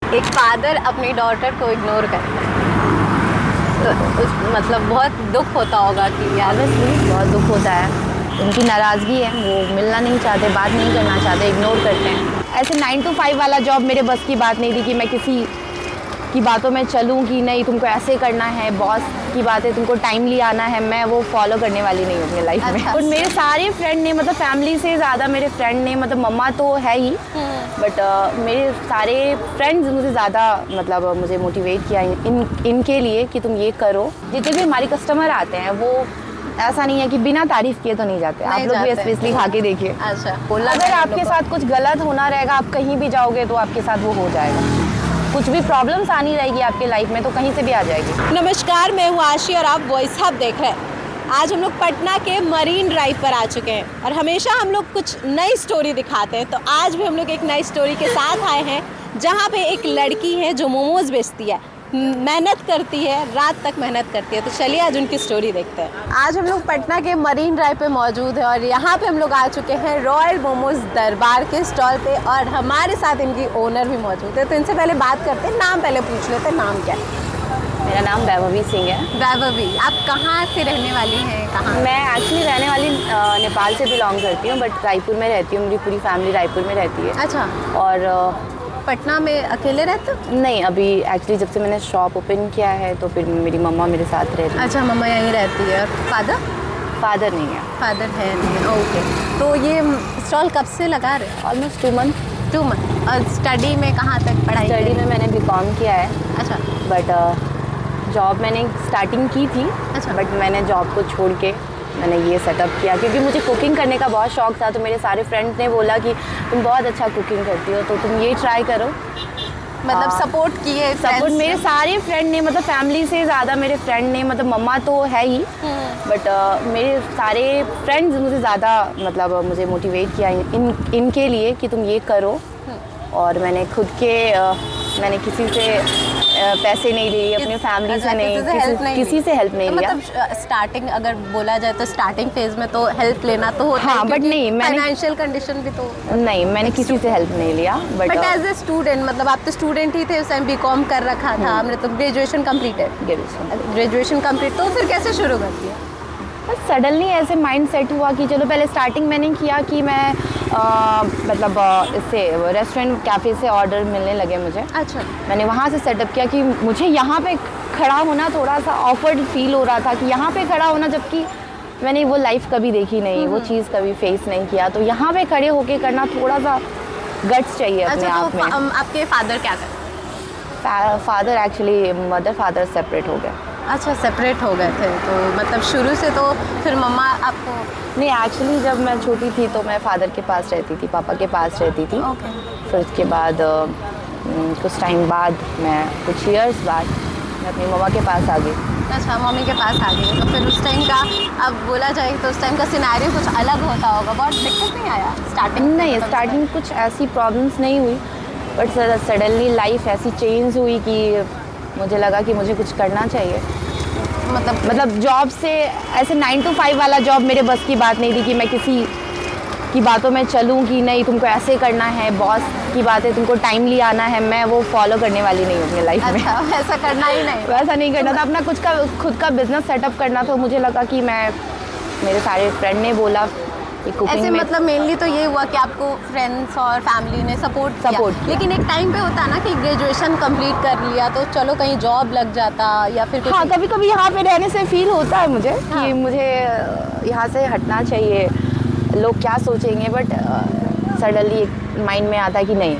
एक फादर अपनी डॉटर को इग्नोर करता है तो मतलब बहुत दुख होता होगा कि यार बहुत दुख होता है। उनकी नाराज़गी है, वो मिलना नहीं चाहते, बात नहीं करना चाहते, इग्नोर करते हैं। ऐसे 9 to 5 वाला जॉब मेरे बस की बात नहीं थी कि मैं किसी की बातों में चलूँ कि नहीं तुमको ऐसे करना है, बॉस की बातें तुमको टाइमली आना है, मैं वो फॉलो करने वाली नहीं हूँ अपनी लाइफ में। और मेरे सारे फ्रेंड ने मतलब फैमिली से ज़्यादा मेरे फ्रेंड ने मतलब मम्मा तो है ही बट मेरे सारे फ्रेंड्स मुझे ज़्यादा मतलब मुझे मोटिवेट किया इनके लिए कि तुम ये करो। जितने भी हमारे कस्टमर आते हैं वो ऐसा नहीं है कि बिना तारीफ किए तो नहीं जाते, आप लोग भी स्पेशली खा के देखिए। अच्छा, अगर आपके साथ कुछ गलत होना रहेगा, आप कहीं भी जाओगे तो आपके साथ वो हो जाएगा। कुछ भी प्रॉब्लम्स आनी रहेगी आपके लाइफ में तो कहीं से भी आ जाएगी। नमस्कार, मैं हूँ आशी और आप वॉइस हब देख रहे हैं। आज हम लोग पटना के मरीन ड्राइव पर आ चुके हैं और हमेशा हम लोग कुछ नई स्टोरी दिखाते हैं, तो आज भी हम लोग एक नई स्टोरी के साथ आए हैं जहाँ पे एक लड़की है जो मोमोज बेचती है, मेहनत करती है, रात तक मेहनत करती है। तो चलिए आज उनकी स्टोरी देखते हैं। आज हम लोग पटना के मरीन ड्राइव पे मौजूद है और यहाँ पे हम लोग आ चुके हैं रॉयल मोमोज दरबार के स्टॉल पे और हमारे साथ इनकी ओनर भी मौजूद है। तो इनसे पहले बात करते हैं, नाम पहले पूछ लेते हैं, नाम क्या है? मेरा नाम वैभवी सिंह है। वैभवी, आप कहाँ से रहने वाली हैं? कहाँ? मैं एक्चुअली रहने वाली नेपाल से बिलोंग करती हूँ बट रायपुर में रहती हूँ, मेरी पूरी फैमिली रायपुर में रहती है। अच्छा। और पटना में अकेले रहते हो? नहीं, अभी एक्चुअली जब से मैंने शॉप ओपन किया है तो फिर मेरी मम्मा मेरे साथ रहती है। अच्छा, मम्मा यहीं रहती है। और फादर नहीं है। फादर है नहीं, ओके। तो ये स्टॉल कब से लगा रहे हो? Almost 2 month. 2 मंथ। और स्टडी में कहाँ तक पढ़ाई? स्टडी में मैंने बीकॉम किया है। अच्छा। बट जॉब मैंने स्टार्टिंग की थी। अच्छा। बट मैंने जॉब को छोड़ के मैंने ये सेटअप किया क्योंकि मुझे कुकिंग करने का बहुत शौक था। तो मेरे सारे फ्रेंड्स ने बोला कि तुम बहुत अच्छा कुकिंग करती हो तो तुम ये ट्राई करो। मतलब सपोर्ट किए? सपोर्ट मेरे सारे फ्रेंड ने मतलब फैमिली से ज़्यादा मेरे फ्रेंड ने मतलब मम्मा तो है ही बट मेरे सारे फ्रेंड्स मुझे ज़्यादा मतलब मुझे मोटिवेट किया इनके लिए कि तुम ये करो। और मैंने खुद के मैंने किसी से पैसे नहीं लिए, अपनी फैमिली से नहीं, किसी से हेल्प नहीं लिया। मतलब स्टार्टिंग अगर बोला जाए तो स्टार्टिंग फेज में तो हेल्प लेना तो होता है। हाँ, बट नहीं, मैंने फाइनेंशियल कंडीशन भी तो नहीं, मैंने किसी से हेल्प नहीं लिया। बट एज ए स्टूडेंट, मतलब आप तो स्टूडेंट ही थे उस टाइम, बीकॉम कर रखा था, हमने तो ग्रेजुएशन कंप्लीट है। ग्रेजुएशन कंप्लीट तो फिर कैसे शुरू कर दिया? बस सडनली ऐसे माइंड सेट हुआ कि चलो पहले स्टार्टिंग मैंने किया कि मैं मतलब इससे रेस्टोरेंट कैफ़े से ऑर्डर मिलने लगे मुझे। अच्छा। मैंने वहाँ से सेटअप किया कि मुझे यहाँ पे खड़ा होना थोड़ा सा ऑकवर्ड फील हो रहा था कि यहाँ पे खड़ा होना, जबकि मैंने वो लाइफ कभी देखी नहीं, वो चीज़ कभी फेस नहीं किया। तो यहाँ पे खड़े होके करना थोड़ा सा गट्स चाहिए अपने आप में। आपके फादर क्या करते? Father actually mother father separate हो गए। अच्छा, सेपरेट हो गए थे। तो मतलब शुरू से तो फिर मम्मा आपको? नहीं, एक्चुअली जब मैं छोटी थी तो मैं फादर के पास रहती थी, पापा के पास रहती थी। ओके। फिर उसके बाद कुछ टाइम बाद मैं कुछ ईयर्स बाद मैं अपनी मम्मा के पास आ गई। अच्छा, मम्मी के पास आ गई। तो फिर उस टाइम का अब बोला जाए तो उस टाइम का सिनेरियो कुछ अलग होता होगा, बहुत दिक्कत नहीं आया स्टार्टिंग? नहीं, स्टार्टिंग कुछ ऐसी प्रॉब्लम्स नहीं हुई बट सडनली लाइफ ऐसी चेंज हुई कि मुझे लगा कि मुझे कुछ करना चाहिए। मतलब जॉब से ऐसे 9 to 5 वाला जॉब मेरे बस की बात नहीं थी कि मैं किसी की बातों में चलूँ कि नहीं तुमको ऐसे करना है, बॉस की बातें तुमको टाइमली आना है, मैं वो फॉलो करने वाली नहीं हूँ अपनी लाइफ में। अच्छा, वैसा करना ही नहीं? वैसा नहीं करना था, अपना खुद का बिजनेस सेटअप करना था। मुझे लगा कि मेरे सारे फ्रेंड ने बोला कि कुकिंग ऐसे में मतलब मेनली तो ये हुआ कि आपको फ्रेंड्स और फैमिली ने सपोर्ट किया। लेकिन एक टाइम पे होता है ना कि ग्रेजुएशन कंप्लीट कर लिया तो चलो कहीं जॉब लग जाता या फिर कुछ। हाँ, कभी कभी यहाँ पे रहने से फील होता है मुझे कि मुझे यहाँ से हटना चाहिए, लोग क्या सोचेंगे। बट सडनली एक माइंड में आता है कि नहीं,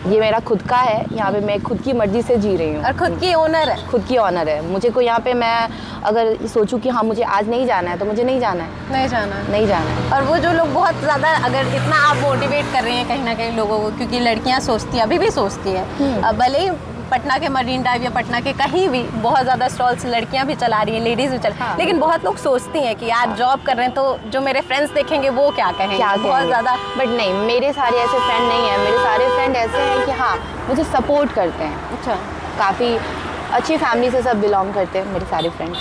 ये मेरा खुद का है, यहाँ पे मैं खुद की मर्जी से जी रही हूँ और खुद की ओनर है। खुद की ऑनर है। मुझे को यहाँ पे मैं अगर सोचूं कि हाँ मुझे आज नहीं जाना है तो मुझे नहीं जाना है। नहीं जाना है। और वो जो लोग बहुत ज़्यादा अगर इतना आप मोटिवेट कर रहे हैं कहीं ना कहीं लोगों को, क्योंकि लड़कियाँ सोचती हैं, अभी भी सोचती हैं, भले ही पटना के मरीन ड्राइव या पटना के कहीं भी बहुत ज़्यादा स्टॉल्स लड़कियां भी चला रही हैं, लेडीज़ भी चला। हाँ। लेकिन बहुत लोग सोचती हैं कि यार जॉब कर रहे हैं तो जो मेरे फ्रेंड्स देखेंगे वो क्या कहेंगे, बहुत ज़्यादा। बट नहीं, मेरे सारे ऐसे फ्रेंड नहीं हैं। मेरे सारे फ्रेंड ऐसे हैं कि हाँ मुझे सपोर्ट करते हैं। अच्छा। काफ़ी अच्छी फैमिली से सब बिलोंग करते हैं मेरे सारे फ्रेंड्स,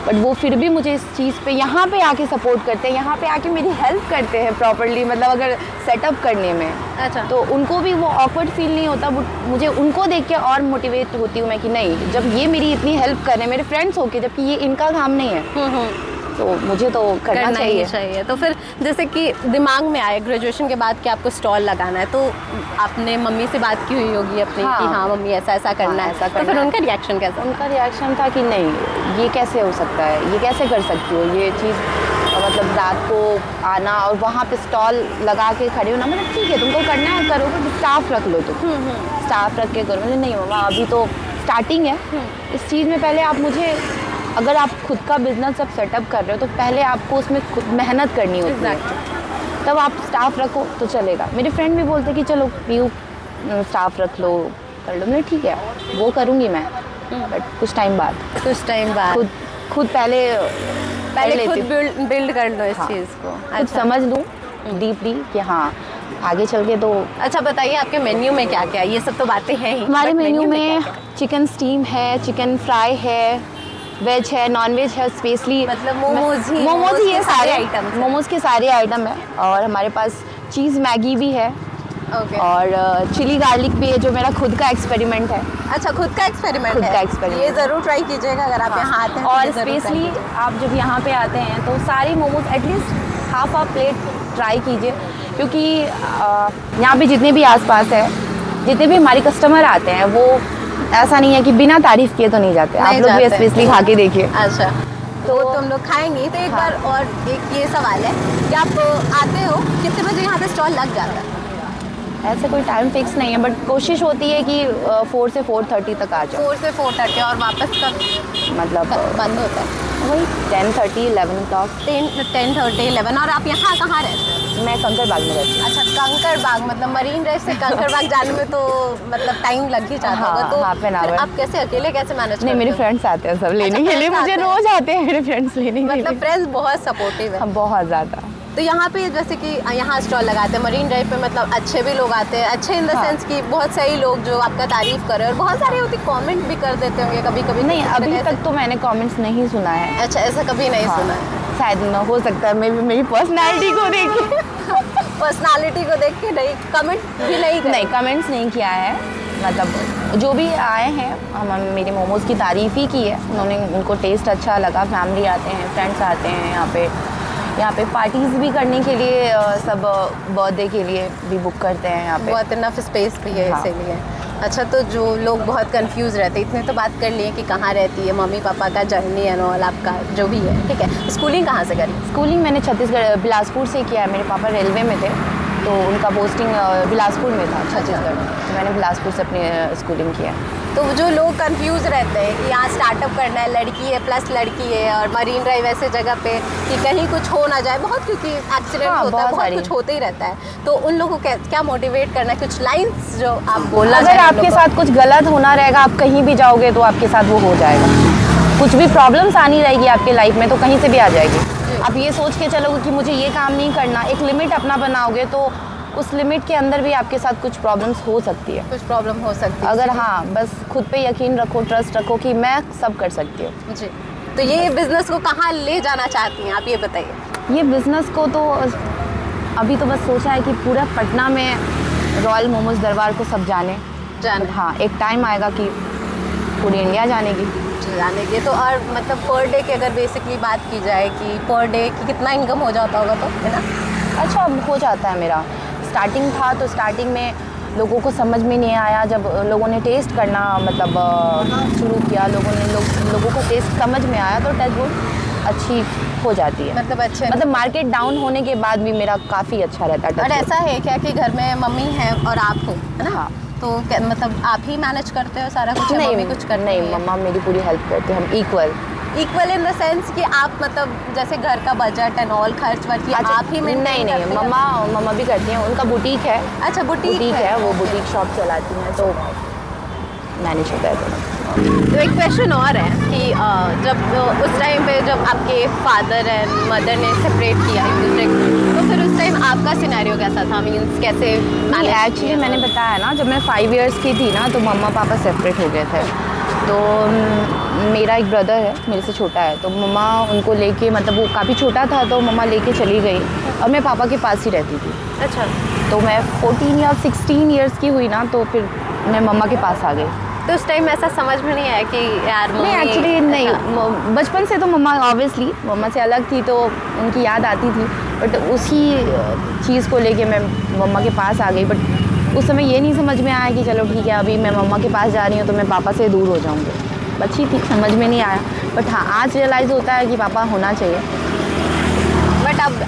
बट वो फिर भी मुझे इस चीज़ पे यहाँ पे आके सपोर्ट करते हैं, यहाँ पे आके मेरी हेल्प करते हैं प्रॉपरली, मतलब अगर सेटअप करने में। अच्छा। तो उनको भी वो ऑकवर्ड फील नहीं होता, मुझे उनको देख के और मोटिवेट होती हूँ मैं कि नहीं, जब ये मेरी इतनी हेल्प कर रहे हैं मेरे फ्रेंड्स होके, जबकि ये इनका काम नहीं है, तो मुझे तो करना चाहिए। तो फिर जैसे कि दिमाग में आए ग्रेजुएशन के बाद कि आपको स्टॉल लगाना है, तो आपने मम्मी से बात की हुई होगी अपनी कि हाँ मम्मी ऐसा ऐसा करना है, तो फिर उनका रिएक्शन कैसा? उनका रिएक्शन था कि नहीं, ये कैसे हो सकता है, ये कैसे कर सकती हो ये चीज़, मतलब रात को आना और वहाँ पे स्टॉल लगा के खड़े होना, मतलब ठीक है तुमको करना है करो, बट स्टाफ रख लो तुम, स्टाफ रख के करो। मतलब नहीं मम्मा, अभी तो स्टार्टिंग है इस चीज़ में, पहले आप मुझे, अगर आप खुद का बिजनेस सब सेटअप कर रहे हो तो पहले आपको उसमें खुद मेहनत करनी होती है, तब आप स्टाफ रखो तो चलेगा। मेरे फ्रेंड भी बोलते कि चलो पीयू स्टाफ रख लो कर लो, मैं ठीक है वो करूँगी मैं, बट कुछ टाइम बाद खुद पहले खुद बिल्ड कर लो इस चीज़ को, खुद समझ लूँ डीपली कि हाँ आगे चल के तो। अच्छा बताइए आपके मेन्यू में क्या क्या है? ये सब तो बातें हैं ही, हमारे मेन्यू में क्या-क्या? चिकन स्टीम है, चिकन फ्राई है, वेज है, नॉन वेज है, स्पेशली मतलब मोमोज ही ये सारे आइटम, मोमोज के सारे आइटम है, और हमारे पास चीज़ मैगी भी है, और चिली गार्लिक भी है जो मेरा खुद का एक्सपेरिमेंट है। अच्छा, खुद का एक्सपेरिमेंट, ये ज़रूर ट्राई कीजिएगा अगर आप यहाँ आते हैं। और स्पेशली आप जब यहाँ पे आते हैं तो सारे momos at least half plate try कीजिए, क्योंकि यहाँ पे जितने भी आसपास है, जितने भी हमारे कस्टमर आते हैं, वो ऐसा नहीं है कि बिना तारीफ़ किए तो नहीं जाते, आप लोग भी स्पेशली खा के देखिए। अच्छा, तो तुम लोग खाएंगी तो एक बार और एक ये सवाल है कि आप आते हो कितने बजे यहाँ पे स्टॉल लग जाता है? ऐसे कोई टाइम फिक्स नहीं है, बट कोशिश होती है कि 4 से 4:30 तक आ जाओ। 4 से 4:30, और वापस कब मतलब बंद होता है? वही 10:30 11 o'clock। 10:30 11। और आप यहाँ कहाँ रहते हैं? मैं कंकर बाग में रहती हूँ। अच्छा, कंकर बाग, मतलब मरीन ड्राइव से कंकर बाग जाने में तो मतलब टाइम लग ही जाता होगा, तो हाफ एन आवर। आप कैसे अकेले कैसे मैनेज करते नहीं, हो? मेरे फ्रेंड्स आते हैं सब लेने के लिए, मुझे रोज आते हैं मेरे फ्रेंड्स लेने के लिए। मतलब फ्रेंड्स बहुत सपोर्टिव है। हम बहुत ज़्यादा। तो यहाँ पे जैसे कि यहाँ स्टॉल लगाते हैं मरीन ड्राइव पे, मतलब अच्छे भी लोग आते हैं, अच्छे इन द सेंस कि बहुत सही लोग जो आपका तारीफ कर रहे हैं, और बहुत सारे होती कमेंट भी कर देते होंगे कभी कभी। नहीं, अभी तक तो मैंने कमेंट्स नहीं सुना है। अच्छा, ऐसा कभी नहीं सुना है? शायद न हो सकता है, मेरी पर्सनालिटी को देख के पर्सनालिटी को देख के नहीं, कमेंट भी नहीं कमेंट्स नहीं किया है, मतलब जो भी आए हैं हम मेरे मोमोज़ की तारीफ़ ही की है उनको टेस्ट अच्छा लगा। फैमिली आते हैं, फ्रेंड्स आते हैं यहाँ पे पार्टीज़ भी करने के लिए, सब बर्थडे के लिए भी बुक करते हैं यहाँ पे, बहुत इनफ स्पेस भी है इसीलिए। अच्छा, तो जो लोग बहुत कंफ्यूज रहते हैं, इतने तो बात कर लिए कि कहाँ रहती है, मम्मी पापा का जर्नी एंड ऑल, आपका जो भी है, ठीक है। स्कूलिंग कहाँ से करी? स्कूलिंग मैंने छत्तीसगढ़ बिलासपुर से किया है। मेरे पापा रेलवे में थे, तो उनका पोस्टिंग बिलासपुर में था, छत्तीसगढ़ में, तो मैंने बिलासपुर से अपनी स्कूलिंग किया। तो जो लोग कंफ्यूज रहते हैं कि यहाँ स्टार्टअप करना है, लड़की है प्लस लड़की है, और मरीन ड्राइव ऐसे जगह पे कि कहीं कुछ हो ना जाए, बहुत क्योंकि एक्सीडेंट होता है, बहुत कुछ होते ही रहता है, तो उन लोगों को क्या मोटिवेट करना है? कुछ लाइंस जो आप बोलना अगर आपके साथ कुछ गलत होना रहेगा, आप कहीं भी जाओगे तो आपके साथ वो हो जाएगा। कुछ भी प्रॉब्लम्स आनी रहेगी आपके लाइफ में तो कहीं से भी आ जाएगी। आप ये सोच के चलोगे कि मुझे ये काम नहीं करना, एक लिमिट अपना बनाओगे तो उस लिमिट के अंदर भी आपके साथ कुछ प्रॉब्लम्स हो सकती है। कुछ प्रॉब्लम हो सकती है अगर बस खुद पे यकीन रखो, ट्रस्ट रखो कि मैं सब कर सकती हूँ। जी, तो ये बिज़नेस को कहाँ ले जाना चाहती हैं आप, ये बताइए। ये बिज़नेस को तो अभी तो बस सोचा है कि पूरा पटना में रॉयल मोमोज दरबार को सब जाने। हाँ, एक टाइम आएगा कि पूरी इंडिया जानेगी। तो और मतलब पर डे की अगर बेसिकली बात की जाए कि पर डे की कितना इनकम हो जाता होगा, तो है ना? अच्छा, हो जाता है मेरा। स्टार्टिंग था तो स्टार्टिंग में लोगों को समझ में नहीं आया, जब लोगों ने टेस्ट करना मतलब शुरू किया, लोगों को टेस्ट समझ में आया तो टचवुड अच्छी हो जाती है। मतलब मार्केट डाउन होने के बाद भी मेरा काफ़ी अच्छा रहता है। और ऐसा है क्या कि घर में मम्मी है और आप हो, है ना? हाँ। तो मतलब आप ही मैनेज करते हो सारा कुछ? नहीं, कुछ करते नहीं, मम्मा मेरी पूरी हेल्प करते हैं, हम इक्वल इन द सेंस कि आप मतलब जैसे घर का बजट एंड ऑल खर्च वर्च आप ही में? नहीं, मम्मा भी करती हैं, उनका बुटीक है। अच्छा, बुटीक है, वो बुटीक शॉप चलाती हैं, तो मैनेज होता है। तो एक क्वेश्चन और है कि जब उस टाइम पे जब आपके फादर एंड मदर ने सेपरेट किया एक दूसरे को, तो फिर उस टाइम आपका सिनेरियो कैसा था? मीन्स कैसे? एक्चुअली मैंने बताया ना, जब मैं 5 इयर्स की थी ना तो मम्मा पापा सेपरेट हो गए थे, तो मेरा एक ब्रदर है, मेरे से छोटा है, तो मम्मा उनको लेके, मतलब वो काफ़ी छोटा था तो मम्मा लेके चली गई और मैं पापा के पास ही रहती थी। अच्छा, तो मैं 14 या 16 इयर्स की हुई ना, तो फिर मैं मम्मा के पास आ गई। तो उस टाइम ऐसा समझ में नहीं आया कि यार मम्मी? नहीं, एक्चुअली नहीं, बचपन से तो मम्मा ऑब्वियसली मम्मा से अलग थी तो उनकी याद आती थी, बट उसी चीज़ को लेके मैं मम्मा के पास आ गई। बट उस समय ये नहीं समझ में आया कि चलो ठीक है, अभी मैं मम्मा के पास जा रही हूँ तो मैं पापा से दूर हो जाऊँगी। बच्ची थी, समझ में नहीं आया, बट हाँ आज रियलाइज़ होता है कि पापा होना चाहिए। बट अब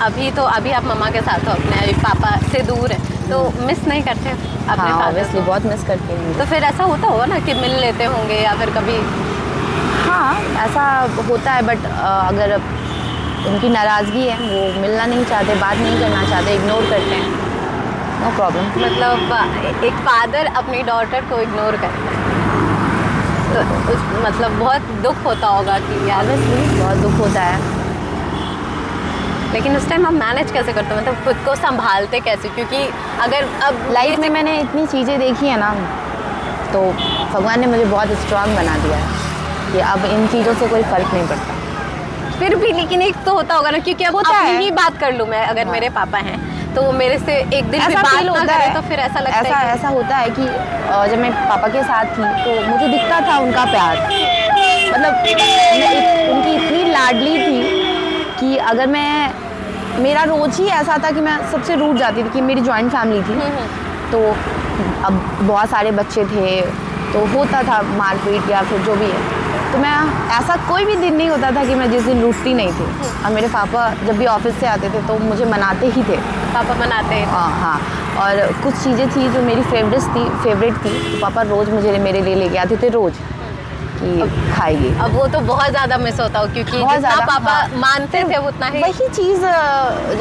अभी आप मम्मा के साथ हो, अपने अभी पापा से दूर है, तो मिस नहीं करते अपने हाँ फादर ऑब्वियसली को? बहुत मिस करती हूँ। तो फिर ऐसा होता होगा ना कि मिल लेते होंगे या फिर कभी? हाँ ऐसा होता है, बट अगर उनकी नाराज़गी है, वो मिलना नहीं चाहते, बात नहीं करना चाहते, इग्नोर करते हैं, नो प्रॉब्लम। मतलब एक फादर अपनी डॉटर को इग्नोर करता है तो मतलब बहुत दुख होता होगा कि यार। ऑब्वियसली बहुत दुख होता है। लेकिन उस टाइम आप मैनेज कैसे करते हो, मतलब खुद को संभालते कैसे? क्योंकि अगर अब लाइफ में मैंने इतनी चीज़ें देखी है ना, तो भगवान ने मुझे बहुत स्ट्रांग बना दिया है कि अब इन चीज़ों से कोई फ़र्क नहीं पड़ता। फिर भी लेकिन एक तो होता होगा ना, क्योंकि अब होता अपनी है। ही बात कर लूँ मैं, अगर हाँ। मेरे पापा हैं तो वो मेरे से एक दिन भी ऐसा बात फील ना होता करें है, तो फिर ऐसा लगता है ऐसा होता है कि जब मैं पापा के साथ थी तो मुझे दिखता था उनका प्यार, मतलब मैं उनकी इतनी लाडली थी कि अगर मेरा रोज ही ऐसा था कि मैं सबसे रूठ जाती थी, कि मेरी जॉइंट फैमिली थी तो अब बहुत सारे बच्चे थे तो होता था मारपीट या फिर जो भी है, तो मैं ऐसा कोई भी दिन नहीं होता था कि मैं जिस दिन रूठती नहीं थी। और मेरे पापा जब भी ऑफिस से आते थे तो मुझे मनाते ही थे। पापा मनाते हैं। हाँ, और कुछ चीज़ें थी जो मेरी फेवरेट थी तो पापा रोज़ मुझे मेरे लिए लेके आते थे रोज़ कि खाएगी। अब वो तो बहुत ज़्यादा मिस होता हो, क्योंकि बहुत जितना ज़्यादा, पापा हाँ। मानते थे उतना ही। वही चीज़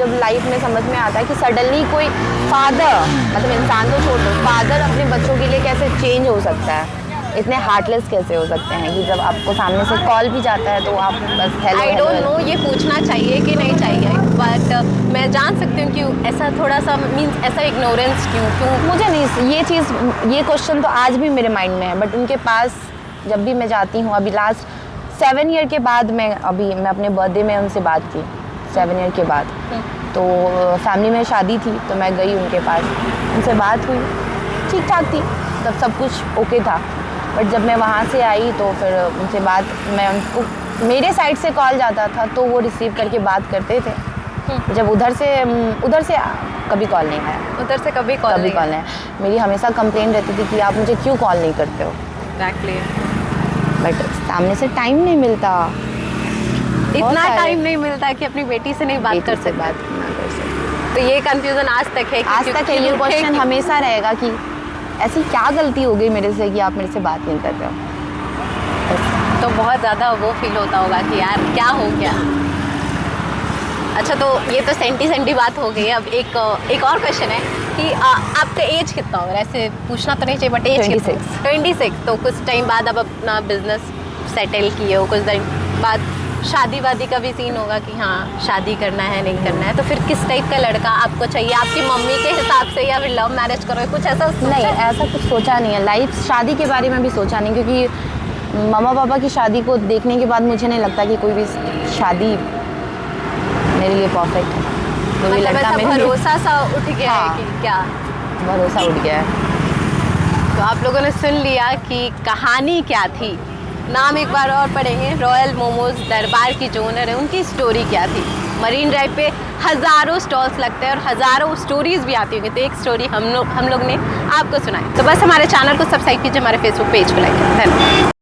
जब लाइफ में समझ में आता है कि सडनली कोई फादर, मतलब इंसान तो छोड़ो, फादर अपने बच्चों के लिए कैसे चेंज हो सकता है, इतने हार्टलेस कैसे हो सकते हैं कि जब आपको सामने से कॉल भी जाता है तो आप बस हेलो। आई डोंट नो ये पूछना चाहिए कि नहीं चाहिए, बट मैं जान सकती हूँ क्यों ऐसा थोड़ा सा मीन्स ऐसा इग्नोरेंस क्यों? मुझे नहीं ये चीज़, ये क्वेश्चन तो आज भी मेरे माइंड में है, बट उनके पास जब भी मैं जाती हूँ, अभी लास्ट 7 ईयर के बाद मैं अपने बर्थडे में उनसे बात की, 7 ईयर के बाद। तो फैमिली में शादी थी तो मैं गई उनके पास, उनसे बात हुई, ठीक ठाक थी, तब सब कुछ ओके था। बट जब मैं वहाँ से आई तो फिर उनसे बात, मैं उनको मेरे साइड से कॉल जाता था तो वो रिसीव करके बात करते थे। जब उधर से कभी कॉल नहीं आया, उधर से कभी कॉल नहीं आया। मेरी हमेशा कंप्लेन रहती थी कि आप मुझे क्यों कॉल नहीं करते हो। एग्जैक्टली। बट सामने से टाइम नहीं मिलता, इतना टाइम नहीं मिलता कि अपनी बेटी से नहीं बात कर सकते। तो ये कंफ्यूजन आज तक है। आज तक है ये क्वेश्चन हमेशा रहेगा कि ऐसी क्या गलती हो गई मेरे से कि आप मेरे से बात नहीं कर रहे हो। तो बहुत ज़्यादा वो फील होता होगा कि यार क्या हो गया। अच्छा, तो ये तो सेंटी बात हो गई। अब एक और क्वेश्चन है कि आपका एज कितना होगा? ऐसे पूछना तो नहीं चाहिए, बट एज 26। तो कुछ टाइम बाद अब अपना बिजनेस सेटल किए हो, कुछ टाइम बाद शादी वादी का भी सीन होगा कि हाँ शादी करना है नहीं करना है, तो फिर किस टाइप का लड़का आपको चाहिए? आपकी मम्मी के हिसाब से या फिर लव मैरिज करो, कुछ ऐसा नहीं, ऐसा कुछ सोचा नहीं है। लाइफ शादी के बारे में भी सोचा नहीं, क्योंकि मम्मा पापा की शादी को देखने के बाद मुझे नहीं लगता कि कोई भी शादी मेरे लिए परफेक्ट है। कोई मतलब लड़का ऐसा भरोसा सा उठ गया है कि क्या? भरोसा उठ गया है। तो आप लोगों ने सुन लिया कि कहानी क्या थी। नाम एक बार और पढ़ेंगे, रॉयल मोमोज दरबार की जो ओनर है उनकी स्टोरी क्या थी। मरीन ड्राइव पे हज़ारों स्टॉल्स लगते हैं और हज़ारों स्टोरीज़ भी आती होंगी, तो एक स्टोरी हम लोग ने आपको सुनाई। तो बस हमारे चैनल को सब्सक्राइब कीजिए, हमारे फेसबुक पेज को लाइक करें। धन्यवाद।